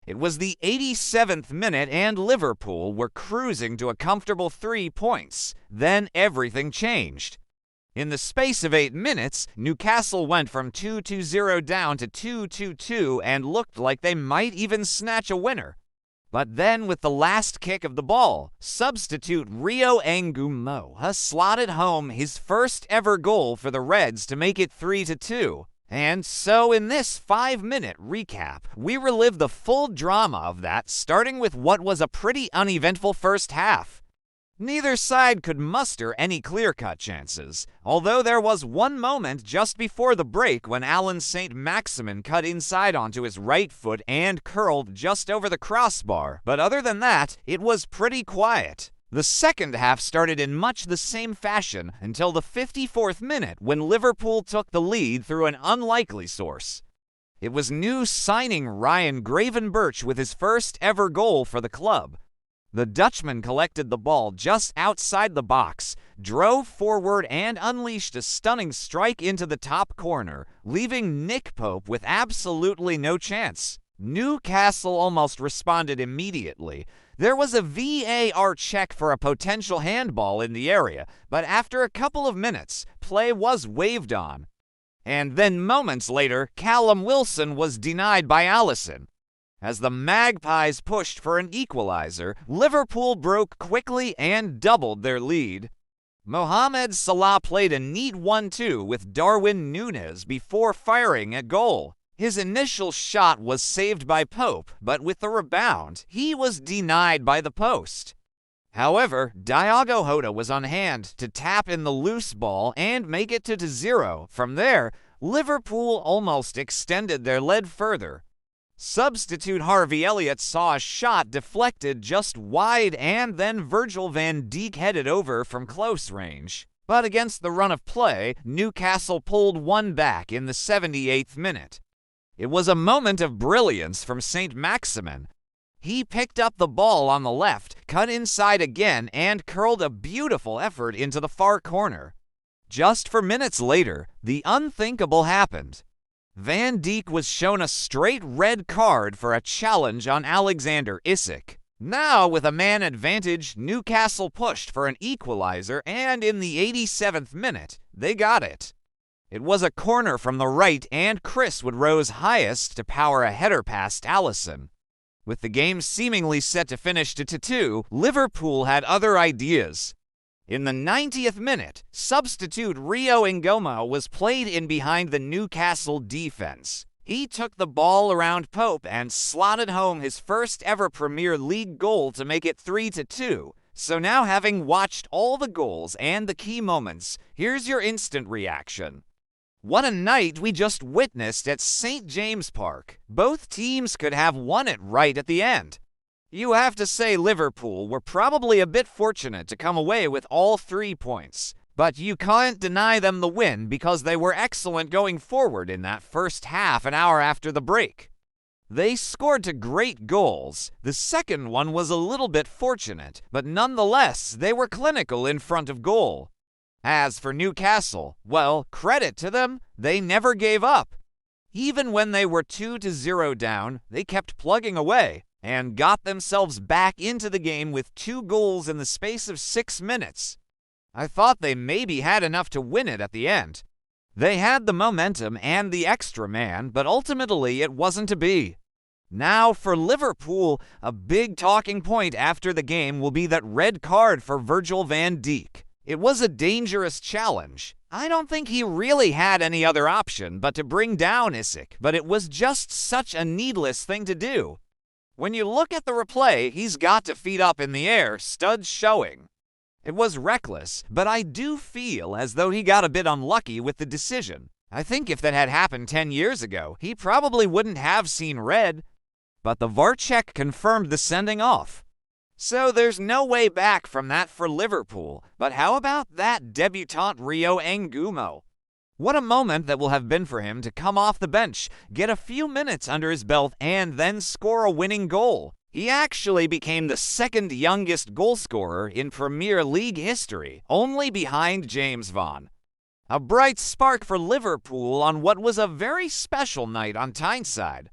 It was the 87th minute and Liverpool were cruising to a comfortable 3 points. Then everything changed. In the space of 8 minutes, Newcastle went from 2-0 down to 2-2 and looked like they might even snatch a winner. But then with the last kick of the ball, substitute Rio Ngumoha slotted home his first ever goal for the Reds to make it 3-2. And so in this 5-minute recap, we relive the full drama of that, starting with what was a pretty uneventful first half. Neither side could muster any clear-cut chances, although there was one moment just before the break when Alan St-Maximin cut inside onto his right foot and curled just over the crossbar, but other than that, it was pretty quiet. The second half started in much the same fashion until the 54th minute when Liverpool took the lead through an unlikely source. It was new signing Ryan Gravenberch with his first ever goal for the club. The Dutchman collected the ball just outside the box, drove forward and unleashed a stunning strike into the top corner, leaving Nick Pope with absolutely no chance. Newcastle almost responded immediately. There was a VAR check for a potential handball in the area, but after a couple of minutes, play was waved on. And then moments later, Callum Wilson was denied by Alisson. As the Magpies pushed for an equalizer, Liverpool broke quickly and doubled their lead. Mohamed Salah played a neat 1-2 with Darwin Núñez before firing a goal. His initial shot was saved by Pope, but with the rebound, he was denied by the post. However, Diogo Jota was on hand to tap in the loose ball and make it to 0. From there, Liverpool almost extended their lead further. Substitute Harvey Elliott saw a shot deflected just wide and then Virgil van Dijk headed over from close range. But against the run of play, Newcastle pulled one back in the 78th minute. It was a moment of brilliance from St-Maximin. He picked up the ball on the left, cut inside again, and curled a beautiful effort into the far corner. Just for minutes later, the unthinkable happened. Van Dijk was shown a straight red card for a challenge on Alexander Isak. Now, with a man advantage, Newcastle pushed for an equalizer, and in the 87th minute, they got it. It was a corner from the right, and Chris would rose highest to power a header past Alisson. With the game seemingly set to finish 2-2, Liverpool had other ideas. In the 90th minute, substitute Rio Ngumoha was played in behind the Newcastle defense. He took the ball around Pope and slotted home his first ever Premier League goal to make it 3-2. So now, having watched all the goals and the key moments, here's your instant reaction. What a night we just witnessed at St. James Park. Both teams could have won it right at the end. You have to say Liverpool were probably a bit fortunate to come away with all 3 points, but you can't deny them the win because they were excellent going forward in that first half an hour after the break. They scored to great goals. The second one was a little bit fortunate, but nonetheless, they were clinical in front of goal. As for Newcastle, well, credit to them, they never gave up. Even when they were 2-0 down, they kept plugging away and got themselves back into the game with 2 goals in the space of 6 minutes. I thought they maybe had enough to win it at the end. They had the momentum and the extra man, but ultimately it wasn't to be. Now for Liverpool, a big talking point after the game will be that red card for Virgil van Dijk. It was a dangerous challenge. I don't think he really had any other option but to bring down Isak, but it was just such a needless thing to do. When you look at the replay, he's got to feet up in the air, studs showing. It was reckless, but I do feel as though he got a bit unlucky with the decision. I think if that had happened 10 years ago, he probably wouldn't have seen red. But the VAR check confirmed the sending off. So there's no way back from that for Liverpool. But how about that debutant Rio Ngumoha? What a moment that will have been for him to come off the bench, get a few minutes under his belt, and then score a winning goal. He actually became the second youngest goalscorer in Premier League history, only behind James Vaughan. A bright spark for Liverpool on what was a very special night on Tyneside.